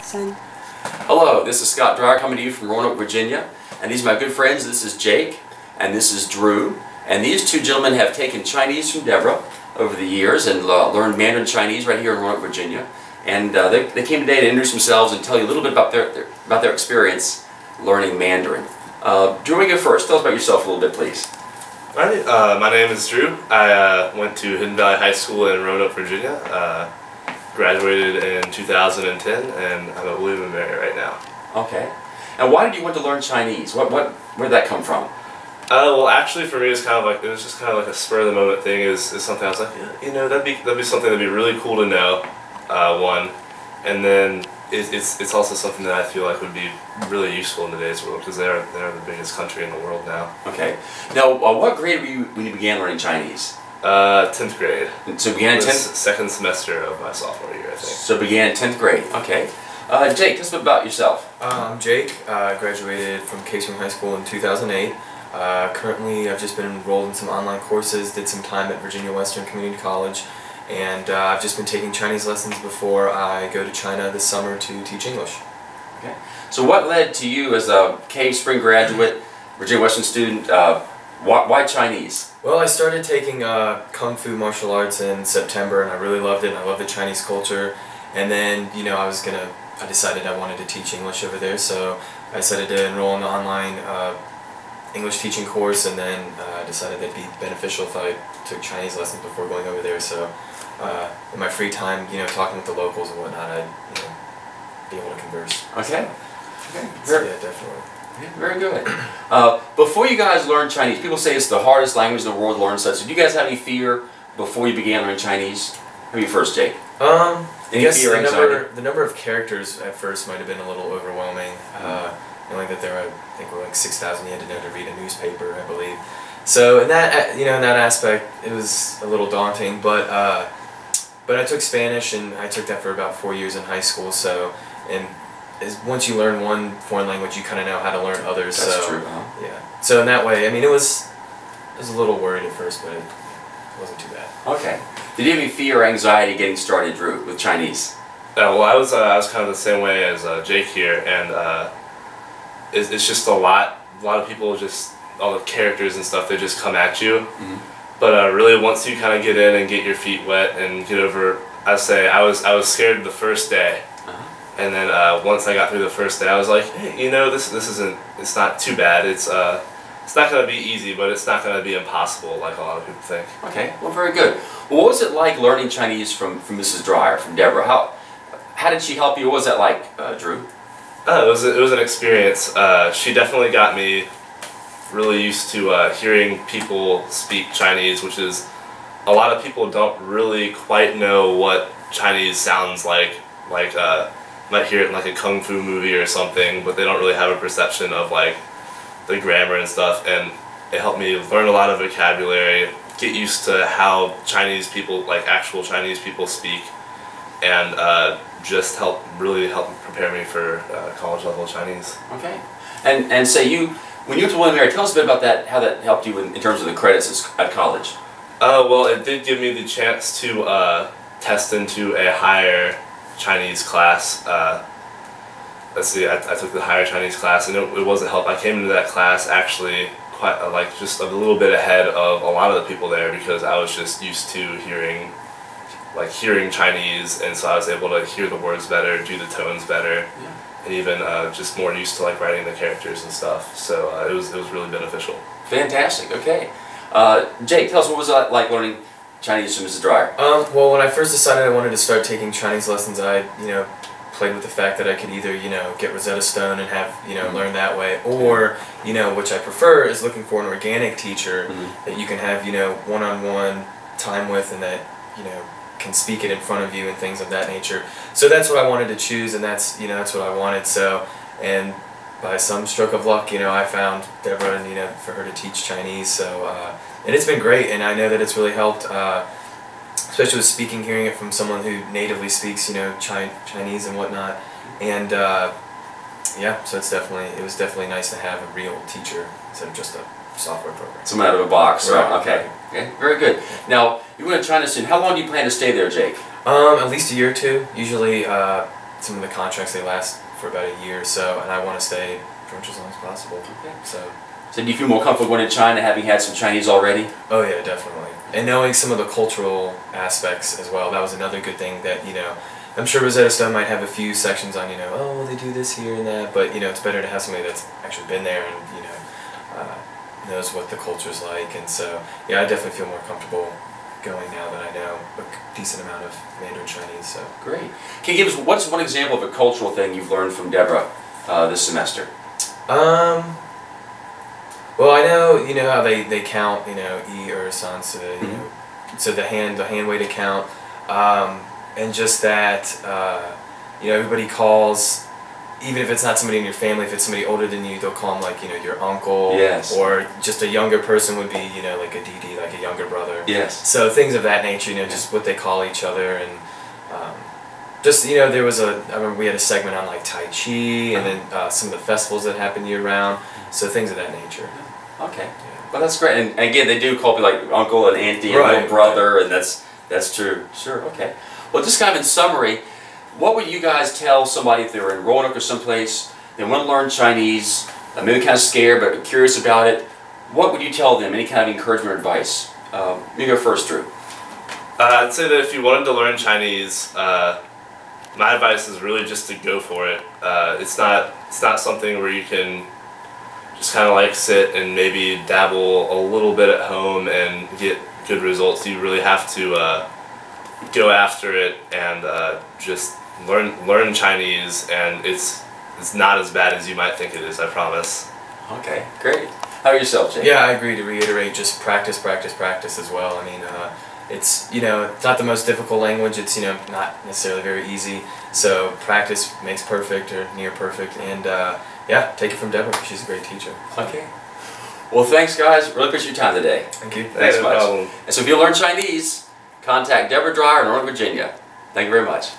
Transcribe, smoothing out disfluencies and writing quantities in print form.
Son. Hello, this is Scott Dreyer coming to you from Roanoke, Virginia. And these are my good friends. This is Jake and this is Drew. And these two gentlemen have taken Chinese from Deborah over the years and learned Mandarin Chinese right here in Roanoke, Virginia. And they came today to introduce themselves and tell you a little bit about their experience learning Mandarin. Drew, we go first. Tell us about yourself a little bit, please. My name is Drew. I went to Hidden Valley High School in Roanoke, Virginia. Graduated in 2010, and I'm at William & Mary right now. Okay. And why did you want to learn Chinese? Where did that come from? Well, actually, for me, it was just kind of like a spur of the moment thing. Is something I was like, yeah, you know, that'd be something that'd be really cool to know. One, and then it's also something that I feel like would be really useful in today's world because they're the biggest country in the world now. Okay. Now, what grade were you when you began learning Chinese? 10th grade. So began in 10th? Second semester of my sophomore year, I think. So began in 10th grade. Okay. Jake, tell us a bit about yourself. I'm Jake. I graduated from Casey High School in 2008. Currently, I've just been enrolled in some online courses, did some time at Virginia Western Community College, and I've just been taking Chinese lessons before I go to China this summer to teach English. Okay. So what led to you as a Cave Spring graduate, Virginia Western student, why Chinese? Well, I started taking Kung Fu martial arts in September, and I really loved it, and I love the Chinese culture. And then, you know, I decided I wanted to teach English over there, so I decided to enroll in the online English teaching course, and then I decided it'd be beneficial if I took Chinese lessons before going over there. So in my free time, you know, talking with the locals and whatnot, I'd be able to converse. Okay. Okay. So, yeah, definitely. Yeah, very good. Before you guys learn Chinese, people say it's the hardest language in the world to learn. So did you guys have any fear before you began learning Chinese? How about you first, Jake? I guess fear, the number of characters at first might have been a little overwhelming. Knowing that there were like 6,000 you had to know to read a newspaper, I believe. So in that in that aspect, it was a little daunting. But I took Spanish, and I took that for about 4 years in high school. So once you learn one foreign language, you kind of know how to learn others. That's true. Huh? Yeah. So in that way, I mean, I was a little worried at first, but it wasn't too bad. Okay. Did you have any fear or anxiety getting started, Drew, with Chinese? Well, I was kind of the same way as Jake here, and it's just a lot of people, just all the characters and stuff, they just come at you. Mm-hmm. But really, once you kind of get in and get your feet wet and get over, I was scared the first day. And then once I got through the first day, I was like, hey, you know, it's not too bad. It's not going to be easy, but it's not going to be impossible like a lot of people think. Okay, well, very good. Well, what was it like learning Chinese from Mrs. Dreyer, from Deborah? How did she help you? What was that like, Drew? It was an experience. She definitely got me really used to hearing people speak Chinese, which is, a lot of people don't really quite know what Chinese sounds like. Might hear it in like a kung fu movie or something, but they don't really have a perception of like the grammar and stuff, and it helped me learn a lot of vocabulary, get used to how Chinese people, like actual Chinese people, speak, and just really help prepare me for college level Chinese. Okay. And say when you went to William & Mary, tell us a bit about that, how that helped you in terms of the credits at college. Well, it did give me the chance to test into a higher Chinese class. Let's see, I took the higher Chinese class, and it wasn't help. I came into that class actually quite just a little bit ahead of a lot of the people there, because I was just used to hearing Chinese, and so I was able to hear the words better, do the tones better, and even just more used to like writing the characters and stuff. So it was really beneficial. Fantastic. Okay. Jake, tell us, what was it like learning Chinese from Mrs. Dreyer? Well, when I first decided I wanted to start taking Chinese lessons, I played with the fact that I could either get Rosetta Stone and have learn that way, or which I prefer is looking for an organic teacher that you can have one-on-one time with, and that can speak it in front of you and things of that nature. So that's what I wanted to choose, and that's that's what I wanted. So, and by some stroke of luck, I found Deborah, and for her to teach Chinese. So and it's been great, and I know that it's really helped, especially with speaking, hearing it from someone who natively speaks Chinese and whatnot. And yeah, so it was definitely nice to have a real teacher instead of just a software program. Someone out of a box, right? Okay. Right. Okay, very good. Now, you went to China soon. How long do you plan to stay there, Jake? At least a year or two. Usually, some of the contracts, they last for about a year or so, and I want to stay pretty much as long as possible. Okay. So do you feel more comfortable going to China, having had some Chinese already? oh yeah, definitely. And knowing some of the cultural aspects as well, that was another good thing that, I'm sure Rosetta Stone might have a few sections on, oh, well, they do this here and that, but, it's better to have somebody that's actually been there and, knows what the culture's like. And so, yeah, I definitely feel more comfortable going now that I know a decent amount of Mandarin Chinese. So great. Can you give us, what's one example of a cultural thing you've learned from Deborah this semester? Well, I know, how they count, E or San, so so the hand way to count, and just that, everybody calls, even if it's not somebody in your family, if it's somebody older than you, they'll call them like, your uncle, yes. Or just a younger person would be, like a Didi, like a younger brother. Yes. So things of that nature, just what they call each other, and just, there was I remember we had a segment on like Tai Chi, and then some of the festivals that happen year round, so things of that nature. Okay. Yeah. Well, that's great. And again, they do call people like uncle and auntie and little brother, and that's true. Sure. Okay. Well, just kind of in summary, what would you guys tell somebody if they were in Roanoke or someplace, they want to learn Chinese, maybe kind of scared but curious about it? What would you tell them? Any kind of encouragement or advice? You go first, Drew. I'd say that if you wanted to learn Chinese, my advice is really just to go for it. It's not something where you can just kind of like sit and maybe dabble a little bit at home and get good results. You really have to go after it and just learn Chinese, and it's not as bad as you might think it is, I promise. Okay, great. How about yourself, Jake? Yeah, I agree. To reiterate, just practice as well. I mean, it's it's not the most difficult language. It's not necessarily very easy. So practice makes perfect or near perfect, and yeah, take it from Deborah. She's a great teacher. Okay. Well, thanks, guys. Really appreciate your time today. Thank you. Thanks no much. problem. And so if you learn Chinese, contact Deborah Dreyer in Roanoke, Virginia. Thank you very much.